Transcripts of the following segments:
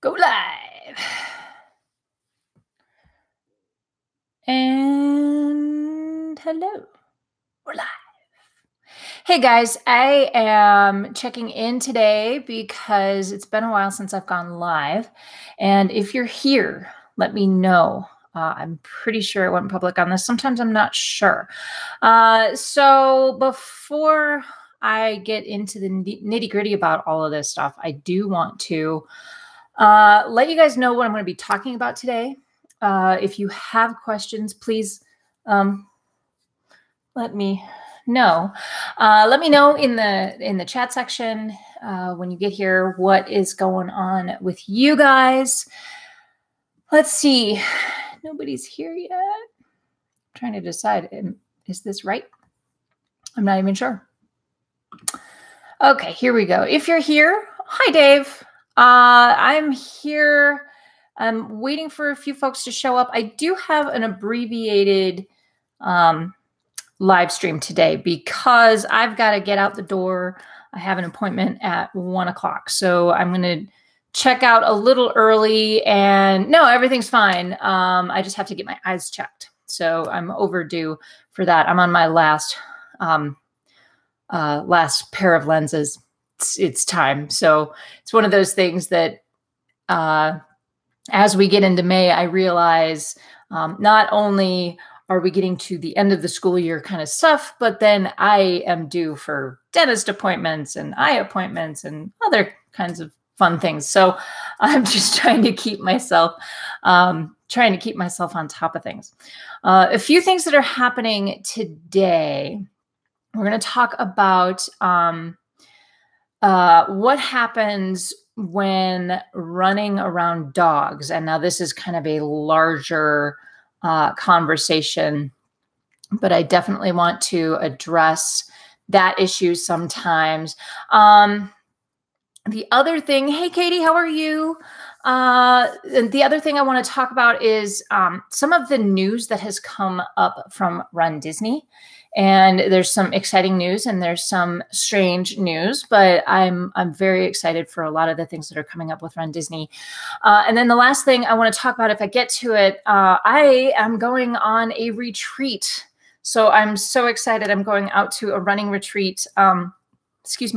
Go live. And hello. We're live. Hey guys, I am checking in today because it's been a while since I've gone live. And if you're here, let me know. I'm pretty sure it went public on this. Sometimes I'm not sure. So before I get into the nitty gritty about all of this stuff, I do want to let you guys know what I'm going to be talking about today. If you have questions, please let me know. Let me know in the chat section when you get here what is going on with you guys. Let's see. Nobody's here yet. I'm trying to decide, is this right? I'm not even sure. Okay, here we go. If you're here, hi Dave. I'm here. I'm waiting for a few folks to show up. I do have an abbreviated live stream today because I've got to get out the door. I have an appointment at 1 o'clock. So I'm going to check out a little early, and no, everything's fine. I just have to get my eyes checked. So I'm overdue for that. I'm on my last pair of lenses. It's time. So it's one of those things that as we get into May, I realize not only are we getting to the end of the school year kind of stuff, but then I am due for dentist appointments and eye appointments and other kinds of fun things. So I'm just trying to keep myself on top of things. A few things that are happening today. We're going to talk about what happens when running around dogs. And now this is kind of a larger conversation, but I definitely want to address that issue sometimes. The other thing, hey, Katie, how are you? And the other thing I want to talk about is some of the news that has come up from Run Disney. And there's some exciting news and there's some strange news, but I'm very excited for a lot of the things that are coming up with Run Disney. And then the last thing I want to talk about, if I get to it, I am going on a retreat. So I'm so excited. I'm going out to a running retreat. Next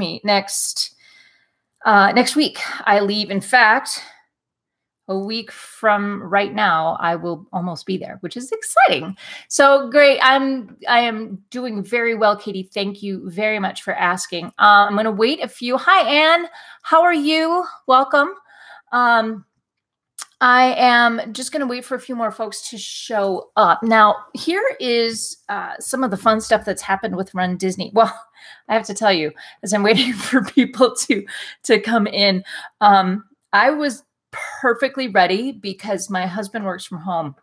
week. I leave. In fact, a week from right now, I will almost be there, which is exciting. So great. I am doing very well, Katie. Thank you very much for asking. I'm going to wait a few. Hi, Anne. How are you? Welcome. I am just going to wait for a few more folks to show up. Now, here is some of the fun stuff that's happened with Run Disney. Well, I have to tell you, as I'm waiting for people to come in, I was perfectly ready because my husband works from home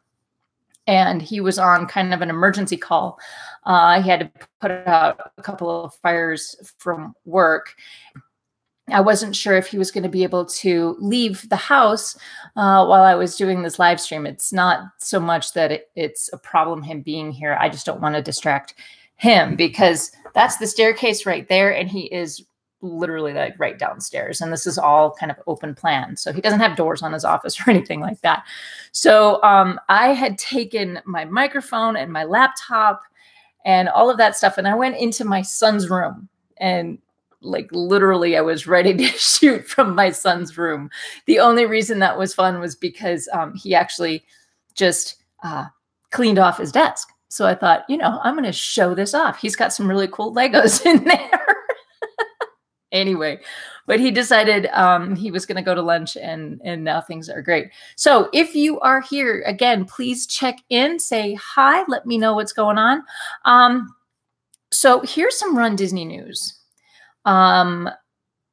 and he was on kind of an emergency call. He had to put out a couple of fires from work. I wasn't sure if he was going to be able to leave the house while I was doing this live stream. It's not so much that it's a problem him being here. I just don't want to distract him because that's the staircase right there. And he is literally like right downstairs. And this is all kind of open plan. So he doesn't have doors on his office or anything like that. So I had taken my microphone and my laptop and all of that stuff. And I went into my son's room and like literally I was ready to shoot from my son's room. The only reason that was fun was because he actually just cleaned off his desk. So I thought, I'm going to show this off. He's got some really cool Legos in there. Anyway, but he decided he was going to go to lunch and now things are great. So if you are here, again, please check in, say hi, let me know what's going on. So here's some Run Disney news.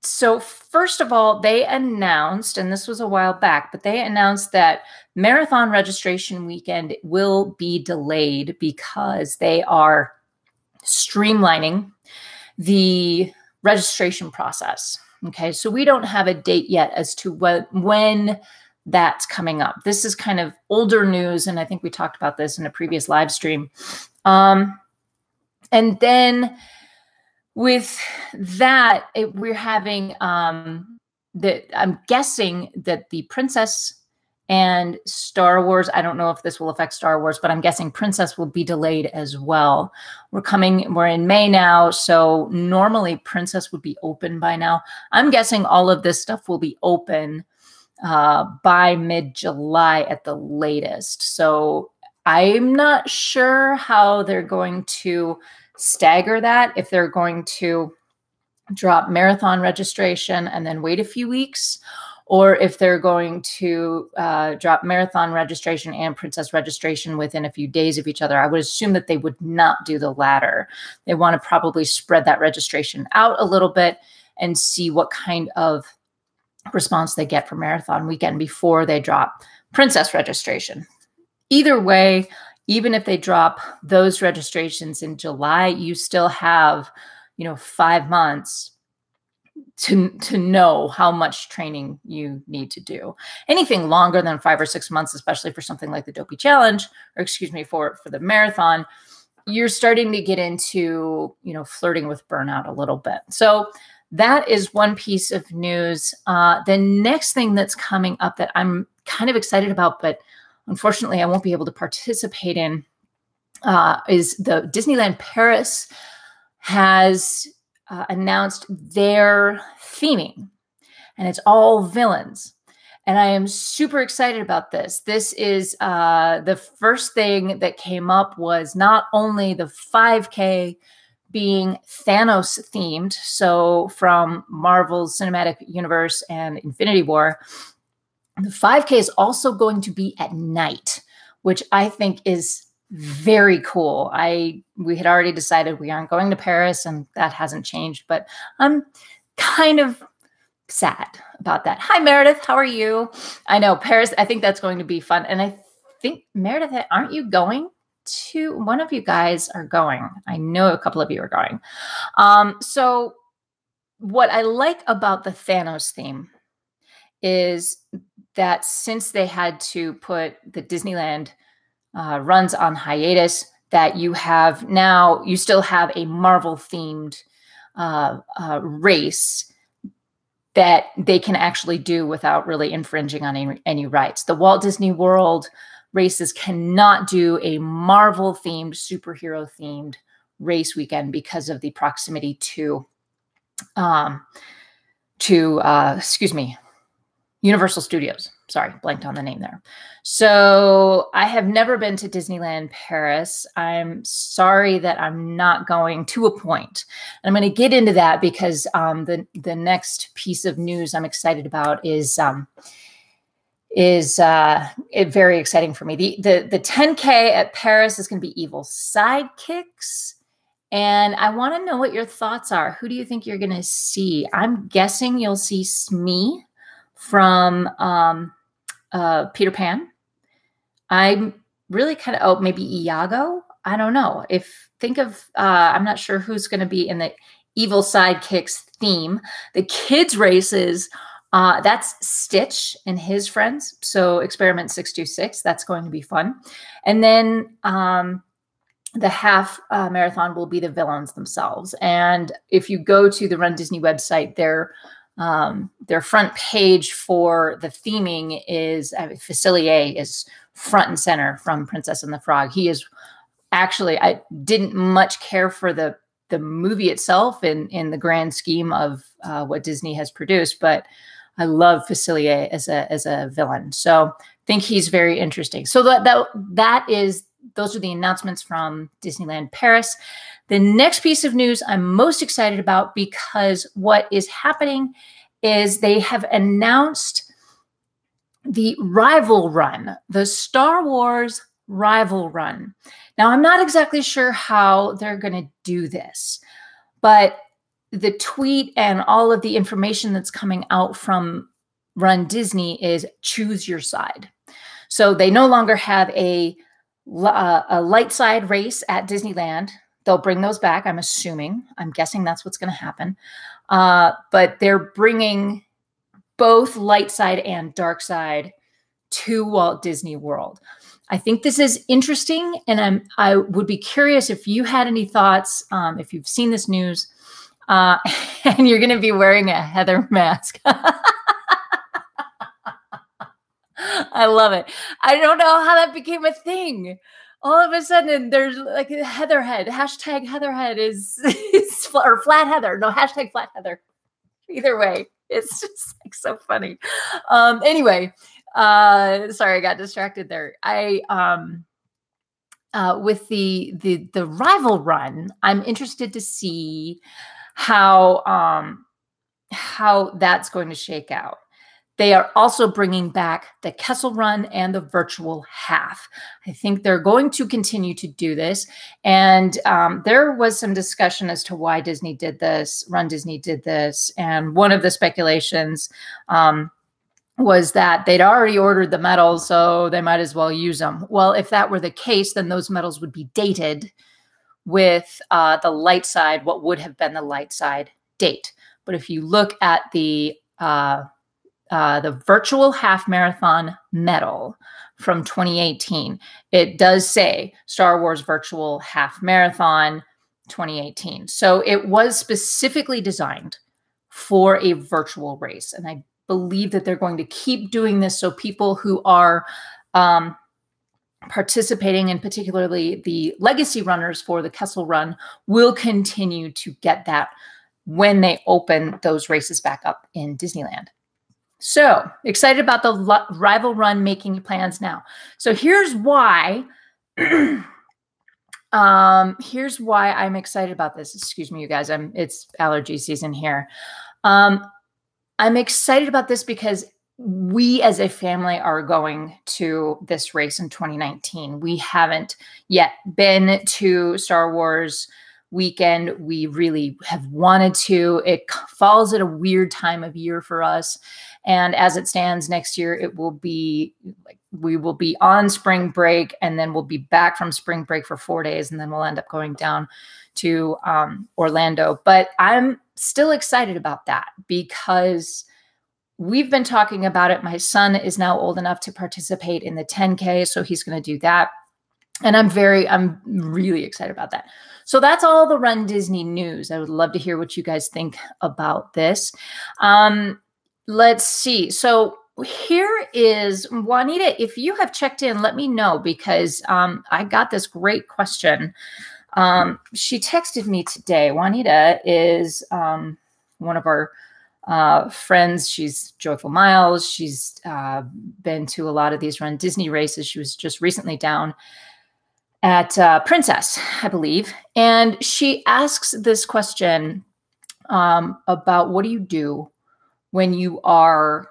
So first of all, they announced, and this was a while back, but they announced that marathon registration weekend will be delayed because they are streamlining the registration process. Okay. So we don't have a date yet as to when that's coming up. This is kind of older news. And I think we talked about this in a previous live stream. And then with that, we're having I'm guessing that the Princess and Star Wars, I don't know if this will affect Star Wars, but I'm guessing Princess will be delayed as well. We're in May now, so normally Princess would be open by now. I'm guessing all of this stuff will be open by mid-July at the latest. So I'm not sure how they're going to stagger that, if they're going to drop marathon registration and then wait a few weeks, or if they're going to drop marathon registration and Princess registration within a few days of each other. I would assume that they would not do the latter. They want to probably spread that registration out a little bit and see what kind of response they get for marathon weekend before they drop Princess registration. Either way, even if they drop those registrations in July, you still have 5 months to know how much training you need to do. Anything longer than 5 or 6 months, especially for something like the Dopey Challenge, or for the marathon, you're starting to get into, flirting with burnout a little bit. So that is one piece of news. The next thing that's coming up that I'm kind of excited about, but unfortunately I won't be able to participate in, is the Disneyland Paris has announced their theming, and it's all villains. And I am super excited about this. This is the first thing that came up was not only the 5K being Thanos themed, so from Marvel's Cinematic Universe and Infinity War, the 5K is also going to be at night, which I think is very cool. We had already decided we aren't going to Paris, and that hasn't changed, but I'm kind of sad about that. Hi, Meredith. How are you? I know Paris. I think that's going to be fun. And I think, Meredith, aren't you going to? One of you guys are going. I know a couple of you are going. So what I like about the Thanos theme is that since they had to put the Disneyland runs on hiatus, that you still have a Marvel themed race that they can actually do without really infringing on any rights. The Walt Disney World races cannot do a Marvel themed, superhero themed race weekend because of the proximity to Universal Studios. Sorry, blanked on the name there. So I have never been to Disneyland Paris. I'm sorry that I'm not going, to a point. And I'm going to get into that because the next piece of news I'm excited about is very exciting for me. The 10K at Paris is going to be Evil Sidekicks. And I want to know what your thoughts are. Who do you think you're going to see? I'm guessing you'll see Smee from Peter Pan. I'm really kind of, maybe Iago. I don't know. I'm not sure who's going to be in the Evil Sidekicks theme. The kids races, that's Stitch and his friends. So Experiment 626, that's going to be fun. And then the half marathon will be the villains themselves. And if you go to the Run Disney website, their front page for the theming is Facilier is front and center from Princess and the Frog. He is actually, I didn't much care for the movie itself in the grand scheme of what Disney has produced, but I love Facilier as a villain. So I think he's very interesting. So those are the announcements from Disneyland Paris. The next piece of news I'm most excited about, because what is happening is they have announced the Rival Run, the Star Wars Rival Run. Now, I'm not exactly sure how they're going to do this, but the tweet and all of the information that's coming out from Run Disney is choose your side. So they no longer have a light side race at Disneyland. They'll bring those back, I'm assuming. I'm guessing that's what's going to happen. But they're bringing both light side and dark side to Walt Disney World. I think this is interesting, and I would be curious if you had any thoughts, if you've seen this news, and you're going to be wearing a Heather mask. I love it. I don't know how that became a thing. All of a sudden, there's like a Heatherhead. Hashtag Heatherhead is or Flat Heather. No, hashtag Flat Heather. Either way, it's just like so funny. Anyway, sorry, I got distracted there. With the rival run, I'm interested to see how that's going to shake out. They are also bringing back the Kessel Run and the virtual half. I think they're going to continue to do this. And there was some discussion as to why Disney did this, Run Disney did this. And one of the speculations was that they'd already ordered the medals, so they might as well use them. Well, if that were the case, then those medals would be dated with the light side, what would have been the light side date. But if you look at the virtual half marathon medal from 2018, it does say Star Wars Virtual Half Marathon 2018. So it was specifically designed for a virtual race. And I believe that they're going to keep doing this so people who are participating, and particularly the legacy runners for the Kessel Run, will continue to get that when they open those races back up in Disneyland. So excited about the rival run making plans now. So here's why. Here's why I'm excited about this. Excuse me, you guys. It's allergy season here. I'm excited about this because we as a family are going to this race in 2019. We haven't yet been to Star Wars weekend. We really have wanted to. It falls at a weird time of year for us. And as it stands next year, it will be like we will be on spring break, and then we'll be back from spring break for 4 days, and then we'll end up going down to Orlando. But I'm still excited about that because we've been talking about it. My son is now old enough to participate in the 10K, so he's going to do that. And I'm really excited about that. So that's all the Run Disney news. I would love to hear what you guys think about this. Let's see. So here is Juanita. If you have checked in, let me know because I got this great question. She texted me today. Juanita is one of our friends. She's Joyful Miles. She's been to a lot of these Run Disney races. She was just recently down at Princess, I believe. And she asks this question about what do you do when you are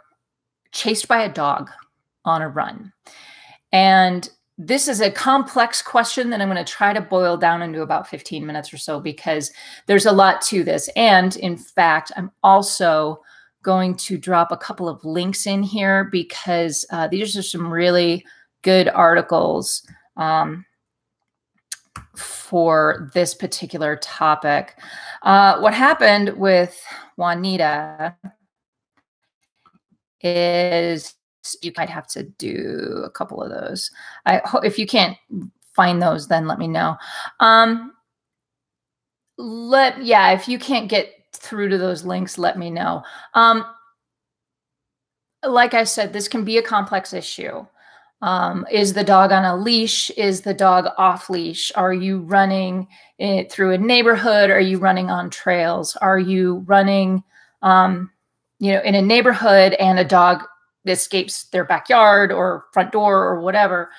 chased by a dog on a run? And this is a complex question that I'm going to try to boil down into about 15 minutes or so because there's a lot to this. And in fact, I'm also going to drop a couple of links in here because these are some really good articles for this particular topic. What happened with Juanita is you might have to do a couple of those. If you can't find those, then let me know. If you can't get through to those links, let me know. Like I said, this can be a complex issue. Is the dog on a leash? Is the dog off leash? Are you running through a neighborhood? Are you running on trails? Are you running, in a neighborhood and a dog escapes their backyard or front door or whatever?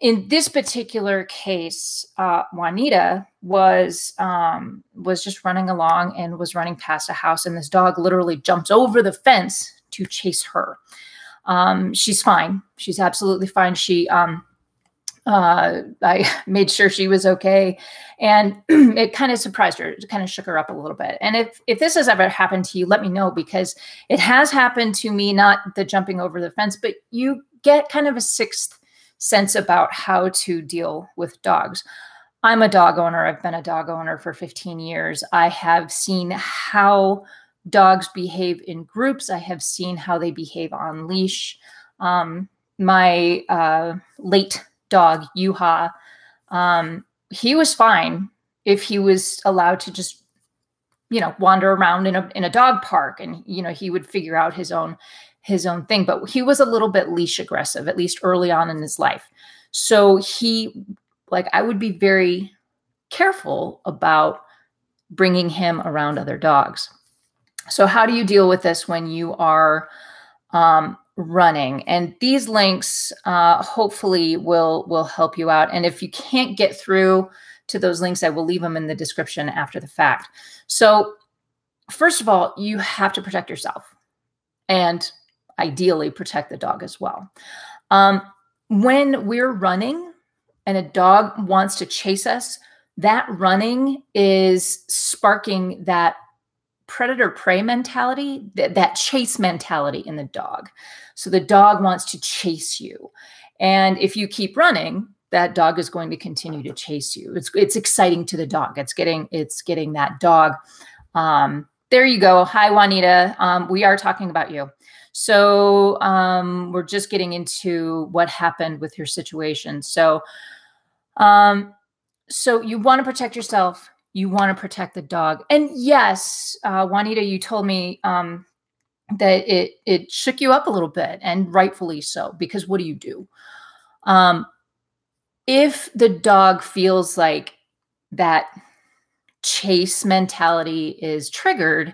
In this particular case, Juanita was just running along and was running past a house, and this dog literally jumps over the fence to chase her. She's fine. She's absolutely fine. I made sure she was okay. And it kind of surprised her. It kind of shook her up a little bit. And if this has ever happened to you, let me know because it has happened to me, not the jumping over the fence, but you get kind of a sixth sense about how to deal with dogs. I'm a dog owner. I've been a dog owner for 15 years. I have seen how dogs behave in groups. I have seen how they behave on leash. My late dog, Yuha, he was fine if he was allowed to just, wander around in a dog park, and he would figure out his own his own thing, but he was a little bit leash aggressive, at least early on in his life. So I would be very careful about bringing him around other dogs. So how do you deal with this when you are running? And these links hopefully will help you out. And if you can't get through to those links, I will leave them in the description after the fact. So first of all, you have to protect yourself and ideally protect the dog as well. When we're running and a dog wants to chase us, that running is sparking that predator-prey mentality, that chase mentality in the dog. So the dog wants to chase you. And if you keep running, that dog is going to continue to chase you. It's exciting to the dog. It's getting that dog. There you go. Hi, Juanita. We are talking about you. So we're just getting into what happened with your situation. So you want to protect yourself. You want to protect the dog. And yes, Juanita, you told me that it shook you up a little bit, and rightfully so, because what do you do? If the dog feels like that chase mentality is triggered,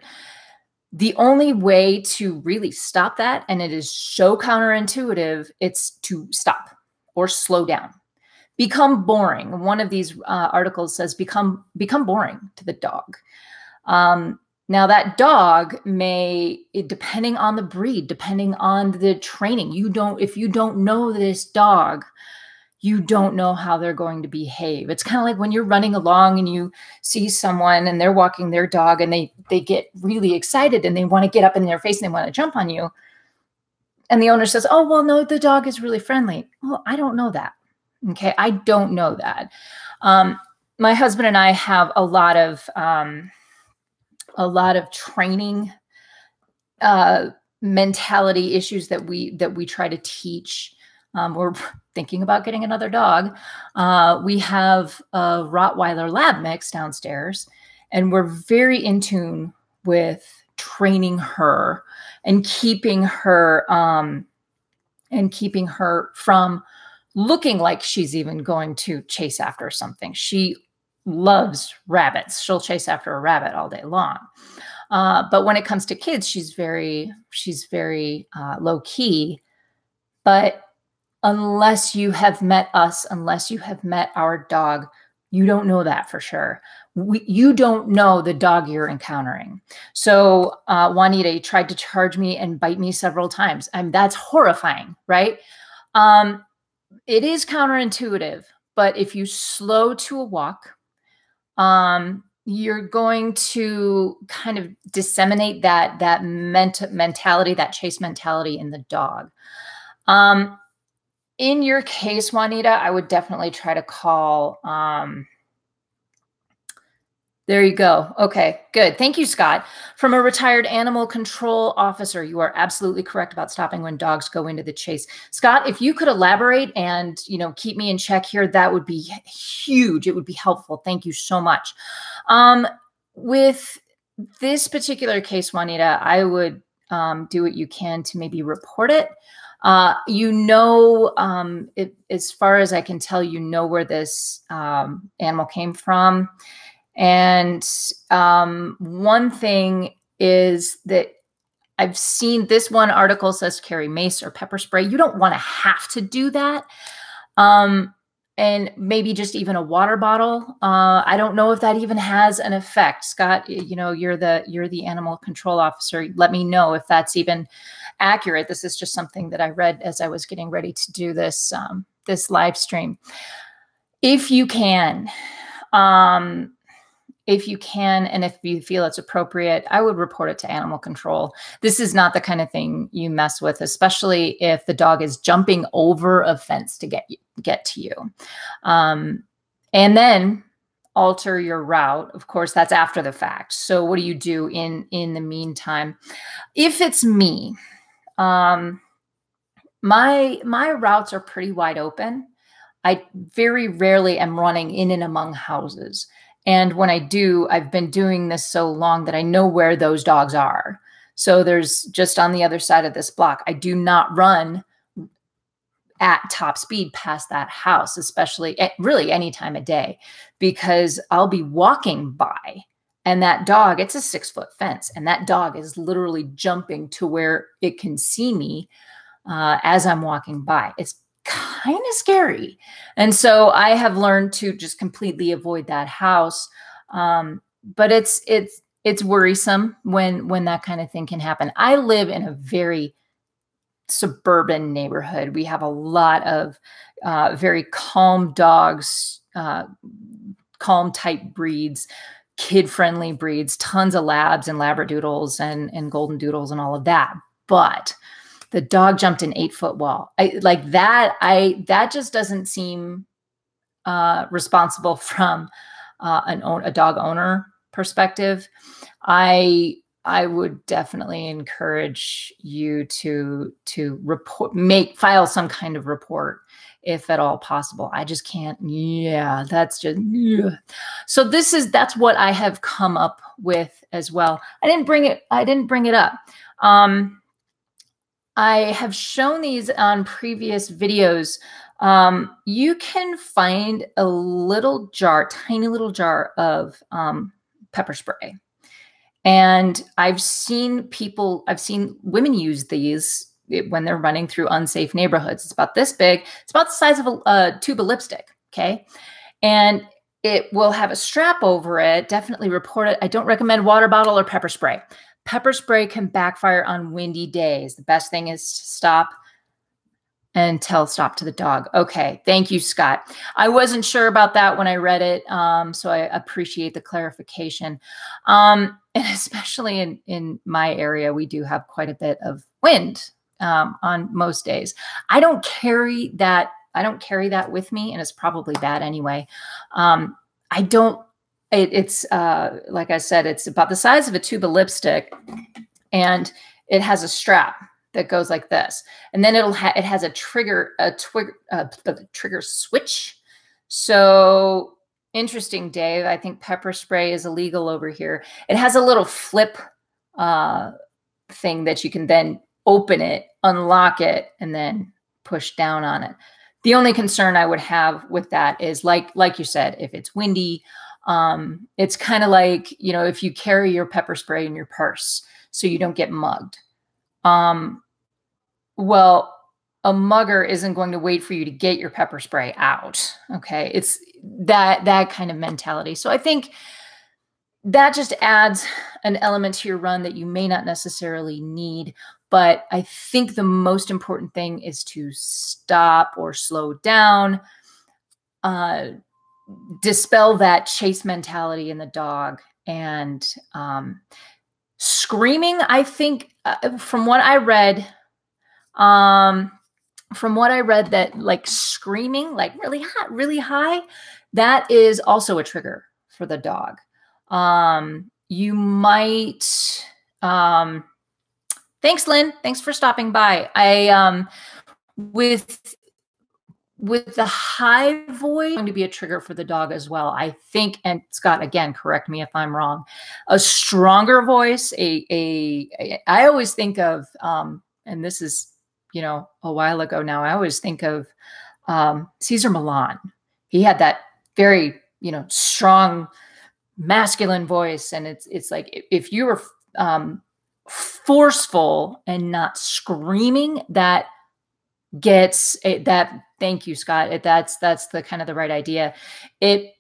the only way to really stop that, and it is so counterintuitive, it's to stop or slow down. Become boring. One of these articles says become boring to the dog. Now that dog may, depending on the breed, depending on the training, if you don't know this dog, you don't know how they're going to behave. It's kind of like when you're running along and you see someone and they're walking their dog and they get really excited and they want to get up in their face and they want to jump on you. And the owner says, oh, well, no, the dog is really friendly. Well, I don't know that. Okay. I don't know that. My husband and I have a lot of training, mentality issues that we try to teach. We're thinking about getting another dog. We have a Rottweiler lab mix downstairs, and we're very in tune with training her and keeping her from looking like she's even going to chase after something. She loves rabbits. She'll chase after a rabbit all day long. But when it comes to kids, she's very low key. But unless you have met us, unless you have met our dog, you don't know that for sure. You don't know the dog you're encountering. So Juanita tried to charge me and bite me several times. That's horrifying, right? It is counterintuitive, but if you slow to a walk, you're going to kind of disseminate that mentality, that chase mentality in the dog. In your case, Juanita, I would definitely try to call. There you go. Okay, good. Thank you, Scott. From a retired animal control officer, you are absolutely correct about stopping when dogs go into the chase. Scott, if you could elaborate and, keep me in check here, that would be huge. It would be helpful. Thank you so much. With this particular case, Juanita, I would do what you can to maybe report it. As far as I can tell, where this animal came from. And one thing is that I've seen this one article says carry mace or pepper spray. You don't want to have to do that. And maybe just even a water bottle. I don't know if that even has an effect. Scott, you're the animal control officer. Let me know if that's even accurate. This is just something that I read as I was getting ready to do this live stream. If you can, and if you feel it's appropriate, I would report it to animal control. This is not the kind of thing you mess with, especially if the dog is jumping over a fence to get to you. And then alter your route. Of course, that's after the fact. So what do you do in the meantime? If it's me, my routes are pretty wide open. I very rarely am running in and among houses. And when I do, I've been doing this so long that I know where those dogs are. So there's just on the other side of this block. I do not run at top speed past that house, especially at really any time of day, because I'll be walking by and that dog, it's a 6-foot fence, and that dog is literally jumping to where it can see me as I'm walking by. It's kind of scary. And so I have learned to just completely avoid that house. But it's worrisome when that kind of thing can happen. I live in a very suburban neighborhood. We have a lot of very calm dogs, calm type breeds, kid-friendly breeds, tons of labs and labradoodles and golden doodles and all of that. But the dog jumped an 8-foot wall. That just doesn't seem responsible from a dog owner perspective. I would definitely encourage you to file some kind of report if at all possible. I just can't. Yeah, that's just. Yeah. So that's what I have come up with as well. I didn't bring it up. I have shown these on previous videos. You can find a little jar, tiny little jar of pepper spray. And I've seen women use these when they're running through unsafe neighborhoods. It's about this big. It's about the size of a tube of lipstick. Okay. And it will have a strap over it. Definitely report it. I don't recommend water bottle or pepper spray. Pepper spray can backfire on windy days. The best thing is to stop and tell stop to the dog. Okay. Thank you, Scott. I wasn't sure about that when I read it. So I appreciate the clarification. And especially in my area, we do have quite a bit of wind on most days. I don't carry that with me, and it's probably bad anyway. It's like I said, it's about the size of a tube of lipstick, and it has a strap that goes like this, and then it has a trigger switch. So interesting, Dave. I think pepper spray is illegal over here. It has a little flip thing that you can then open it, unlock it, and then push down on it. The only concern I would have with that is like you said, if it's windy, it's kind of like, if you carry your pepper spray in your purse so you don't get mugged. Well, a mugger isn't going to wait for you to get your pepper spray out. Okay. It's that kind of mentality. So I think that just adds an element to your run that you may not necessarily need. But I think the most important thing is to stop or slow down, dispel that chase mentality in the dog, and screaming. I think from what I read, that like screaming, like really hot, really high, that is also a trigger for the dog. You might, thanks, Lynn. Thanks for stopping by. With the high voice, going to be a trigger for the dog as well, I think. And Scott, again, correct me if I'm wrong. A stronger voice, I always think of, and this is, a while ago now, I always think of Cesar Millan. He had that very, strong masculine voice. And it's like, if you were forceful and not screaming, that gets that. Thank you, Scott. That's the kind of the right idea. It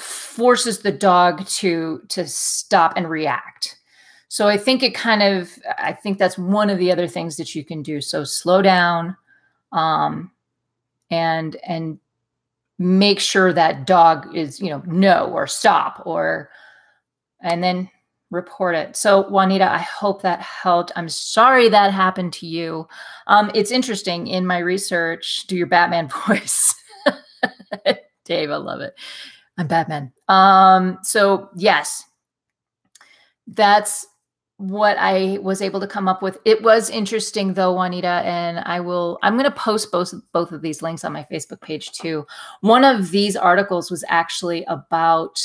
forces the dog to stop and react. So I think that's one of the other things that you can do. So slow down, and make sure that dog is, no, or stop, and then report it. So Juanita, I hope that helped. I'm sorry that happened to you. It's interesting in my research, do your Batman voice. Dave, I love it. I'm Batman. So yes, that's what I was able to come up with. It was interesting though, Juanita, and I'm going to post both of these links on my Facebook page too. One of these articles was actually about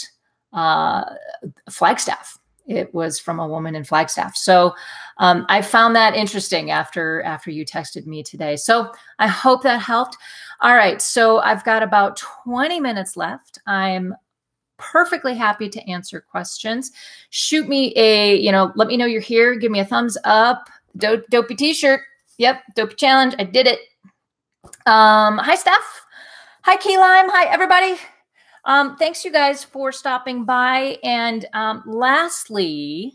Flagstaff. it was from a woman in Flagstaff. So I found that interesting after you texted me today. So I hope that helped. All right. So I've got about 20 minutes left. I'm perfectly happy to answer questions. Shoot me let me know you're here. Give me a thumbs up. Dopey t-shirt. Yep. Dopey challenge. I did it. Hi, Steph. Hi, Key Lime. Hi, everybody. Thanks you guys for stopping by. And lastly,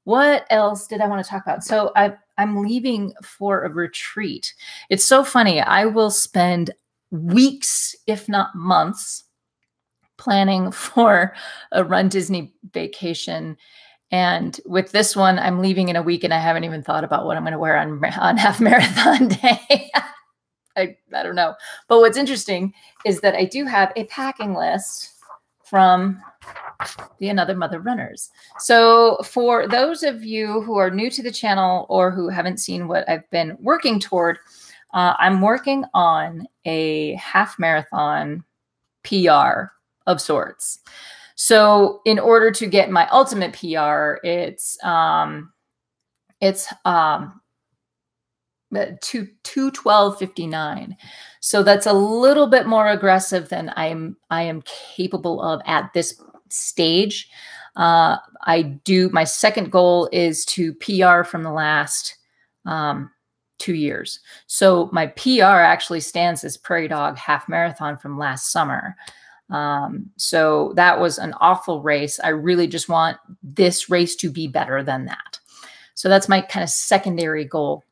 what else did I want to talk about? So I'm leaving for a retreat. It's so funny. I will spend weeks, if not months, planning for a Run Disney vacation. And with this one, I'm leaving in a week and I haven't even thought about what I'm going to wear on half marathon day. I don't know. But what's interesting is that I do have a packing list from the Another Mother runners. So for those of you who are new to the channel or who haven't seen what I've been working toward, I'm working on a half marathon PR of sorts. So in order to get my ultimate PR, it's 2:12:59. So that's a little bit more aggressive than I am capable of at this stage. My second goal is to PR from the last 2 years. So my PR actually stands as Prairie Dog Half Marathon from last summer. So that was an awful race. I really just want this race to be better than that. So that's my kind of secondary goal.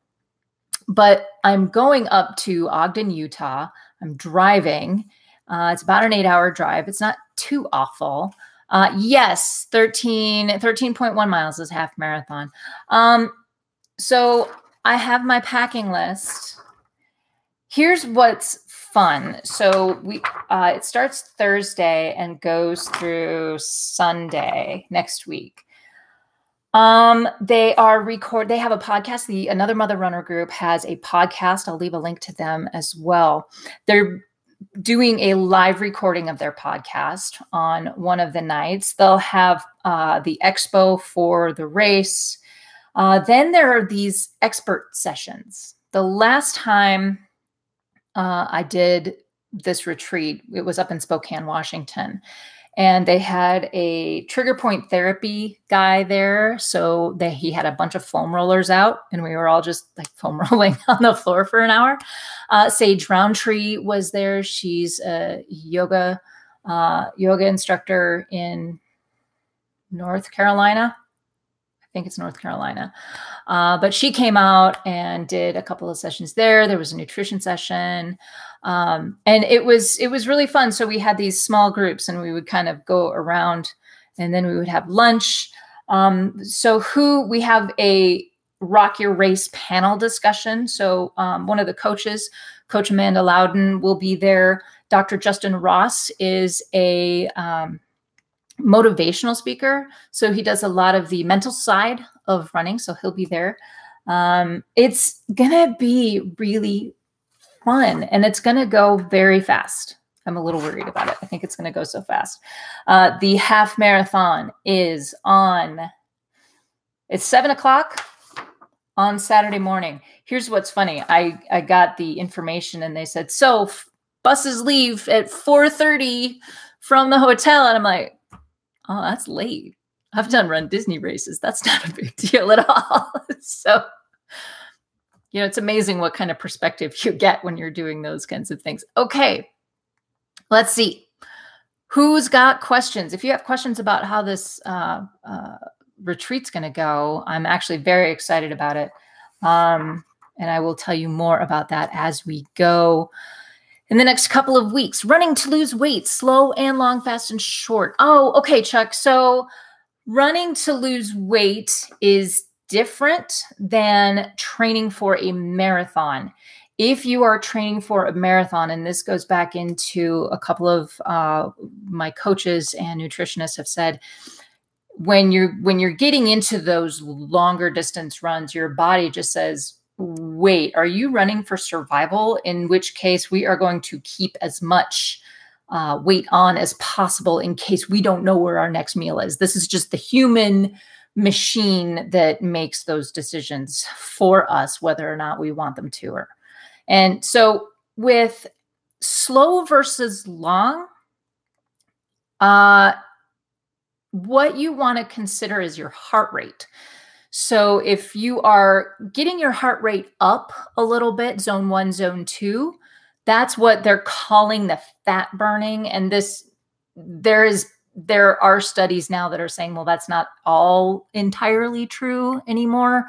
But I'm going up to Ogden, Utah. I'm driving. It's about an 8-hour drive. It's not too awful. Yes, 13.1 miles is half marathon. So I have my packing list. Here's what's fun. So it starts Thursday and goes through Sunday next week. They have a podcast. The Another Mother Runner group has a podcast. I'll leave a link to them as well. They're doing a live recording of their podcast on one of the nights. They'll have the expo for the race. Then there are these expert sessions. The last time I did this retreat, it was up in Spokane, Washington. And they had a trigger point therapy guy there. So he had a bunch of foam rollers out and we were all just like foam rolling on the floor for an hour. Sage Roundtree was there. She's a yoga instructor in North Carolina. I think it's North Carolina. But she came out and did a couple of sessions there. There was a nutrition session. And it was really fun. So we had these small groups and we would kind of go around and then we would have lunch. We have a Rock Your Race panel discussion. So one of the coaches, Coach Amanda Loudon, will be there. Dr. Justin Ross is a motivational speaker. So he does a lot of the mental side of running. So he'll be there. It's going to be really fun and it's going to go very fast. I'm a little worried about it. I think it's going to go so fast. The half marathon is it's 7:00 on Saturday morning. Here's what's funny. I got the information and they said, so buses leave at 4:30 from the hotel. And I'm like, oh, that's late. I've done Run Disney races. That's not a big deal at all. So, it's amazing what kind of perspective you get when you're doing those kinds of things. Okay, let's see. Who's got questions? If you have questions about how this retreat's going to go, I'm actually very excited about it. And I will tell you more about that as we go in the next couple of weeks. Running to lose weight, slow and long, fast and short. Oh, okay, Chuck. So running to lose weight is different than training for a marathon. If you are training for a marathon, and this goes back into a couple of my coaches and nutritionists have said, when you're getting into those longer distance runs, your body just says, wait, are you running for survival? In which case we are going to keep as much weight on as possible in case we don't know where our next meal is. This is just the human machine that makes those decisions for us, whether or not we want them to. And so with slow versus long, what you want to consider is your heart rate. So if you are getting your heart rate up a little bit, zone 1, zone 2, that's what they're calling the fat burning. And there are studies now that are saying, well, that's not all entirely true anymore,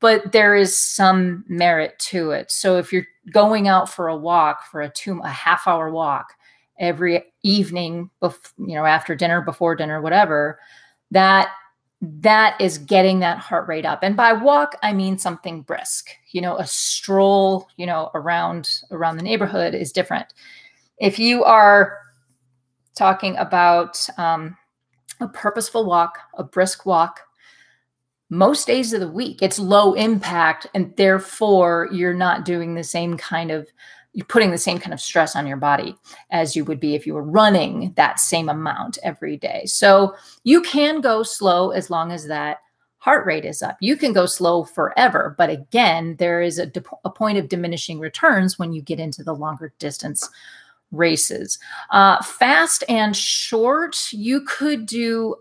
but there is some merit to it. So if you're going out for a walk, for a half-hour walk every evening, after dinner, before dinner, whatever, that is getting that heart rate up. And by walk, I mean something brisk. A stroll, around the neighborhood is different. If you are talking about a purposeful walk, a brisk walk, most days of the week, it's low impact, and therefore you're not doing you're putting the same kind of stress on your body as you would be if you were running that same amount every day. So you can go slow as long as that heart rate is up. You can go slow forever, but again, there is a point of diminishing returns when you get into the longer distance races. Fast and short, you could do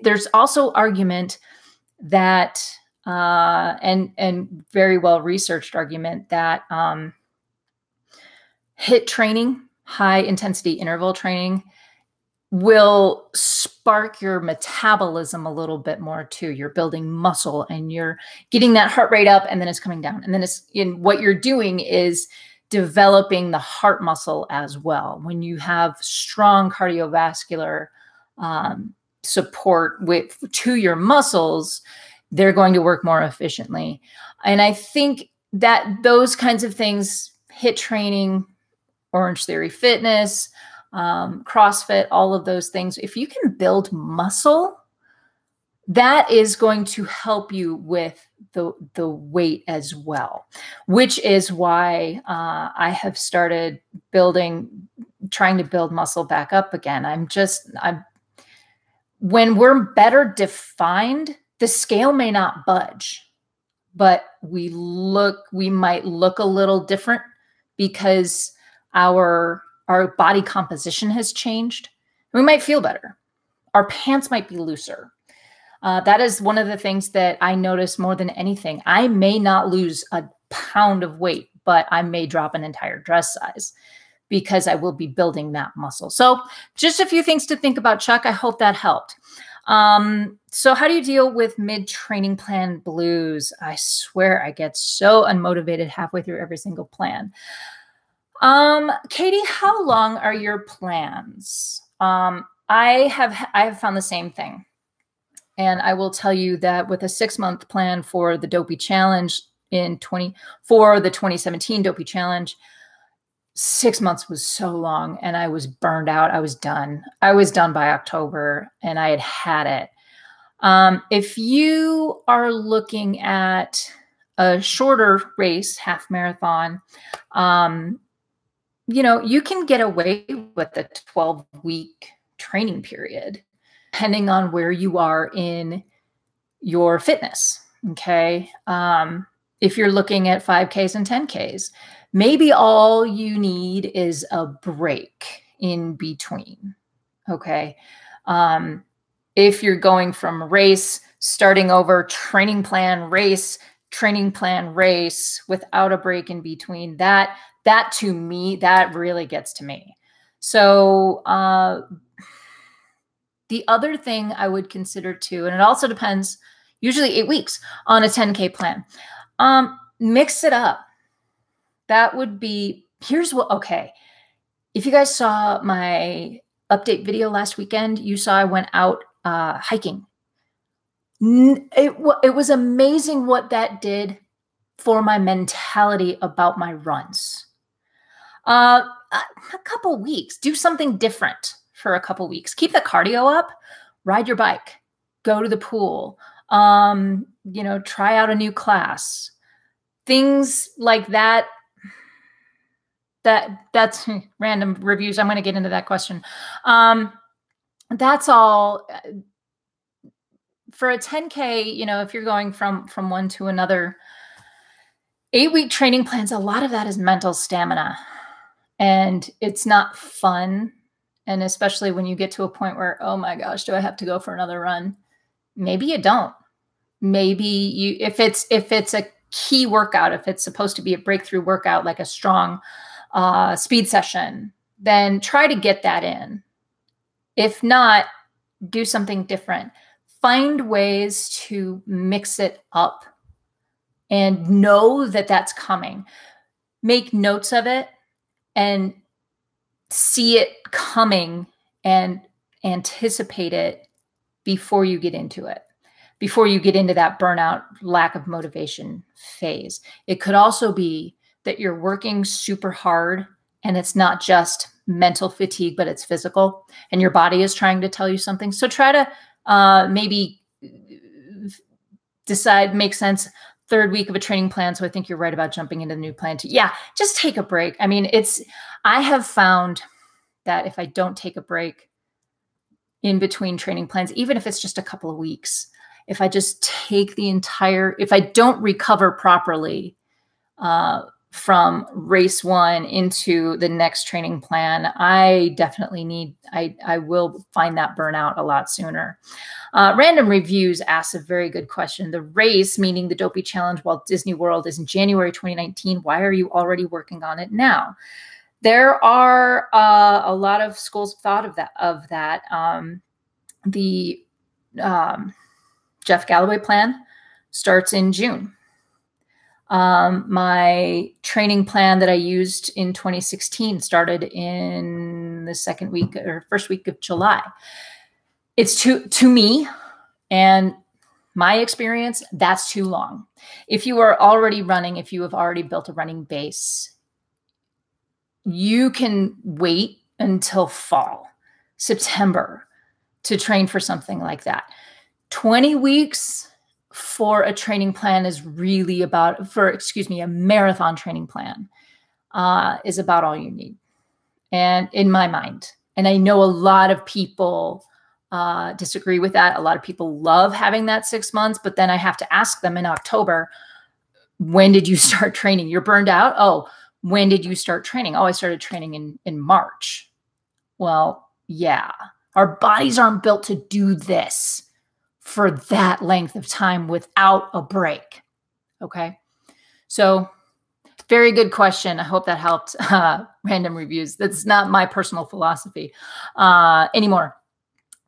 there's also argument that and very well researched argument that HIIT training, high intensity interval training, will spark your metabolism a little bit more too. You're building muscle and you're getting that heart rate up, and then it's coming down. And then what you're doing is developing the heart muscle as well. When you have strong cardiovascular support to your muscles, they're going to work more efficiently. And I think that those kinds of things, HIIT training, Orange Theory Fitness, CrossFit, all of those things, if you can build muscle, that is going to help you with the weight as well, which is why I have started trying to build muscle back up again. When we're better defined, the scale may not budge, but we might look a little different because our body composition has changed. We might feel better. Our pants might be looser. That is one of the things that I notice more than anything. I may not lose a pound of weight, but I may drop an entire dress size because I will be building that muscle. So just a few things to think about, Chuck. I hope that helped. So how do you deal with mid-training plan blues? I swear I get so unmotivated halfway through every single plan. Katie, how long are your plans? I have found the same thing. And I will tell you that with a 6-month plan for the Dopey Challenge for the 2017 Dopey Challenge, 6 months was so long and I was burned out. I was done. I was done by October and I had it. If you are looking at a shorter race, half marathon, you can get away with a 12-week training period, depending on where you are in your fitness. Okay. If you're looking at 5Ks and 10Ks, maybe all you need is a break in between. Okay. If you're going from race, starting over, training plan, race without a break in between, that to me, that really gets to me. So, the other thing I would consider too, and it also depends, usually 8 weeks on a 10K plan, mix it up. That would be, okay. If you guys saw my update video last weekend, you saw I went out hiking. It was amazing what that did for my mentality about my runs. A couple weeks, do something different for a couple weeks. Keep the cardio up, ride your bike, go to the pool, try out a new class, things like that. That's random reviews. I'm going to get into that question. That's all. for a 10K, if you're going from one to another, 8-week training plans, a lot of that is mental stamina, and it's not fun. And especially when you get to a point where, oh my gosh, do I have to go for another run? Maybe you don't. Maybe you, if it's a key workout, if it's supposed to be a breakthrough workout, like a strong speed session, then try to get that in. If not, do something different. Find ways to mix it up and know that that's coming. Make notes of it and see it coming and anticipate it before you get into it, before you get into that burnout, lack of motivation phase. It could also be that you're working super hard and it's not just mental fatigue, but it's physical and your body is trying to tell you something. So try to maybe decide, make sense, 3rd week of a training plan. So I think you're right about jumping into the new plan too. Yeah, just take a break. I mean, I have found that if I don't take a break in between training plans, even if it's just a couple of weeks, if I just take if I don't recover properly from race 1 into the next training plan, I definitely I will find that burnout a lot sooner. Random Reviews asks a very good question. The race, meaning the Dopey Challenge Walt Disney World, is in January 2019. Why are you already working on it now? There are a lot of schools of thought of that. The Jeff Galloway plan starts in June. My training plan that I used in 2016 started in the first week of July. It's to me and my experience, that's too long. If you are already running, if you have already built a running base, you can wait until fall, September, to train for something like that. 20 weeks for a training plan is really a marathon training plan is about all you need. And in my mind, and I know a lot of people disagree with that. A lot of people love having that 6 months, but then I have to ask them in October, when did you start training? You're burned out? Oh, when did you start training? Oh, I started training in March. Well, yeah, our bodies aren't built to do this for that length of time without a break. Okay. So very good question. I hope that helped. Random Reviews. That's not my personal philosophy anymore.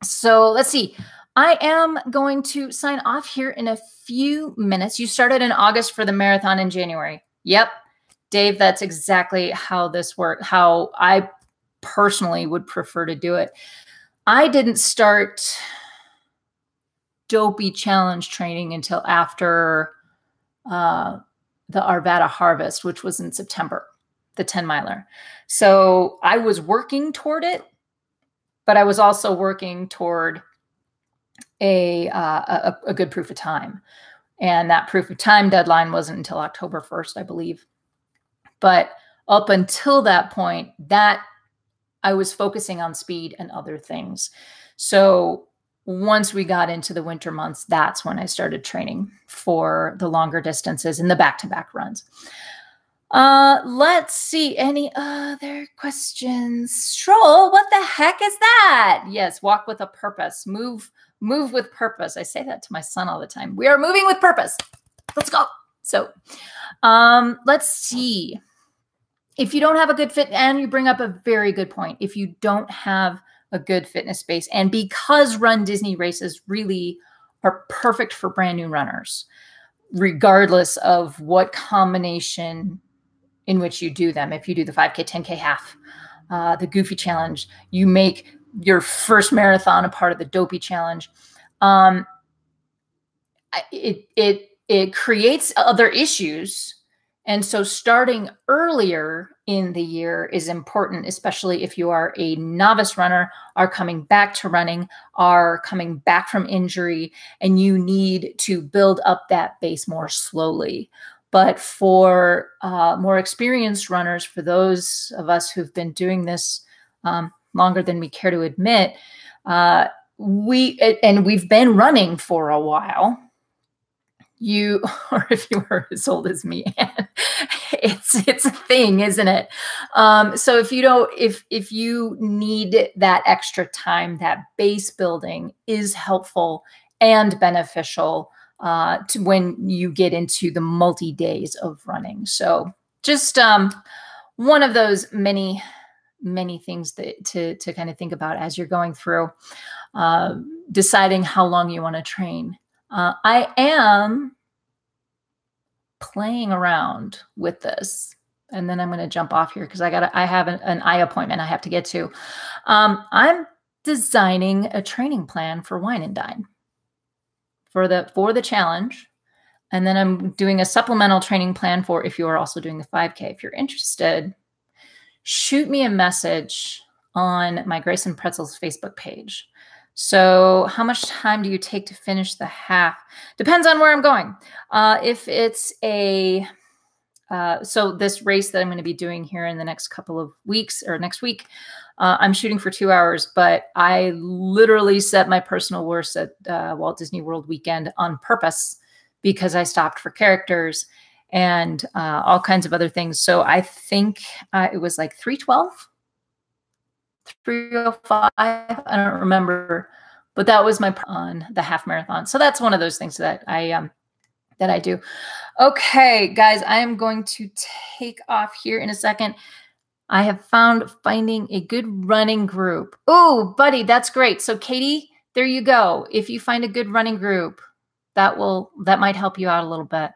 So let's see. I am going to sign off here in a few minutes. You started in August for the marathon in January. Yep. Dave, that's exactly how this works, how I personally would prefer to do it. I didn't start Dopey Challenge training until after the Arvada Harvest, which was in September, the 10-miler. So I was working toward it, but I was also working toward a good proof of time. And that proof of time deadline wasn't until October 1st, I believe. But up until that point, that I was focusing on speed and other things. So once we got into the winter months, that's when I started training for the longer distances and the back-to-back runs. Let's see. Any other questions? Stroll, what the heck is that? Yes, walk with a purpose. Move with purpose. I say that to my son all the time. We are moving with purpose. Let's go. So let's see. If you don't have a good fit, and you bring up a very good point, if you don't have a good fitness base, and because Run Disney races really are perfect for brand new runners, regardless of what combination in which you do them. If you do the 5K, 10K half, the Goofy Challenge, you make your first marathon a part of the Dopey Challenge. It creates other issues. And so starting earlier in the year is important, especially if you are a novice runner, are coming back to running, are coming back from injury, and you need to build up that base more slowly. But for more experienced runners, for those of us who've been doing this longer than we care to admit, we've been running for a while. Or if you were as old as me, it's a thing, isn't it? So if you need that extra time, that base building is helpful and beneficial to when you get into the multi-days of running. So just one of those many things that to kind of think about as you're going through deciding how long you want to train. I am playing around with this, and then I'm going to jump off here because I have an eye appointment I have to get to. I'm designing a training plan for Wine and Dine for the challenge, and then I'm doing a supplemental training plan for if you are also doing the 5K. If you're interested, shoot me a message on my Grace and Pretzels Facebook page. So how much time do you take to finish the half? Depends on where I'm going. If it's so this race that I'm going to be doing here in the next couple of weeks or next week, I'm shooting for 2 hours, but I literally set my personal worst at Walt Disney World weekend on purpose because I stopped for characters and all kinds of other things. So I think it was like 3:12. 3:05. I don't remember, but that was my on the half marathon. So that's one of those things that I do. Okay, guys, I am going to take off here in a second. I have found finding a good running group. Oh, buddy, that's great. So Katie, there you go. If you find a good running group, that might help you out a little bit.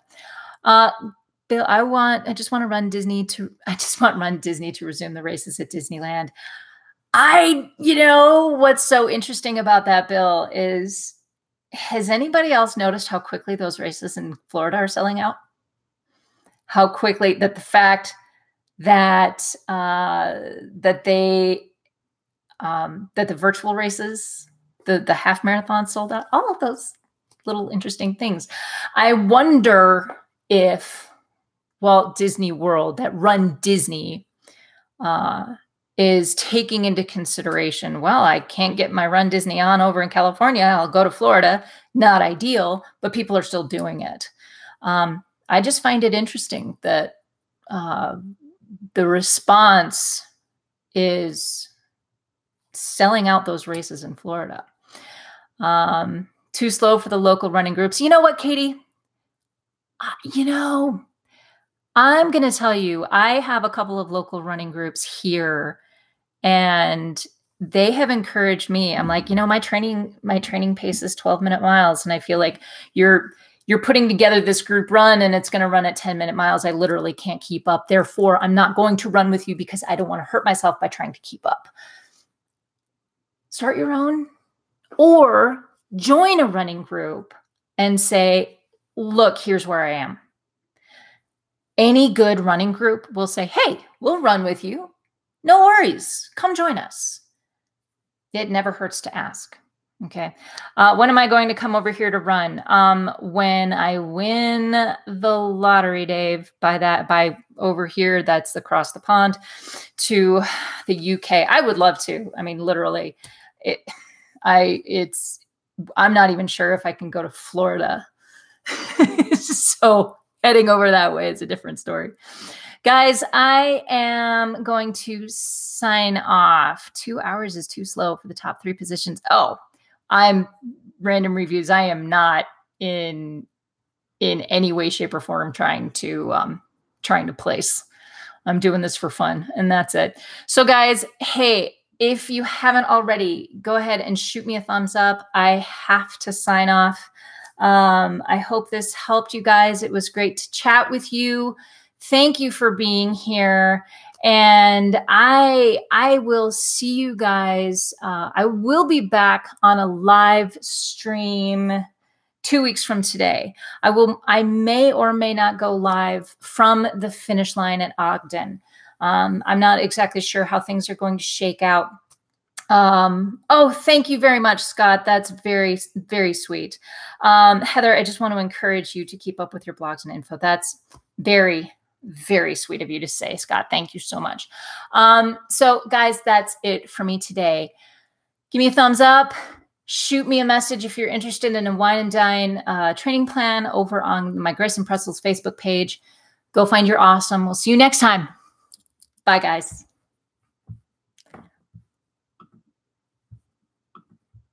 Bill, I just want Run Disney to resume the races at Disneyland. What's so interesting about that, Bill, is has anybody else noticed how quickly those races in Florida are selling out? How quickly that the fact that that the virtual races, the half marathon sold out, all of those little interesting things. I wonder if Walt Disney World, that Run Disney, is taking into consideration, well, I can't get my Run Disney on over in California. I'll go to Florida. Not ideal, but people are still doing it. I just find it interesting that the response is selling out those races in Florida. Too slow for the local running groups. You know what, Katie? I'm going to tell you, I have a couple of local running groups here, and they have encouraged me. I'm like, my training pace is 12-minute miles, and I feel like you're putting together this group run, and it's going to run at 10-minute miles. I literally can't keep up. Therefore, I'm not going to run with you because I don't want to hurt myself by trying to keep up. Start your own, or join a running group and say, look, here's where I am. Any good running group will say, hey, we'll run with you. No worries. Come join us. It never hurts to ask. Okay. When am I going to come over here to run? When I win the lottery, Dave, by over here, that's across the pond to the UK. I would love to. I mean, literally I'm not even sure if I can go to Florida. So heading over that way is a different story. Guys, I am going to sign off. 2 hours is too slow for the top 3 positions. Oh, I'm random reviews. I am not in any way, shape, or form trying to place. I'm doing this for fun, and that's it. So guys, hey, if you haven't already, go ahead and shoot me a thumbs up. I have to sign off. I hope this helped you guys. It was great to chat with you. Thank you for being here. And I will see you guys. I will be back on a live stream 2 weeks from today. I may or may not go live from the finish line at Ogden. I'm not exactly sure how things are going to shake out. Oh, thank you very much, Scott. That's very, very sweet. Heather, I just want to encourage you to keep up with your blogs and info. That's very, very sweet of you to say, Scott. Thank you so much. So guys, that's it for me today. Give me a thumbs up, Shoot me a message if you're interested in a wine and dine training plan over on my Grace and Pretzels Facebook page. Go find your awesome. We'll see you next time. Bye, guys.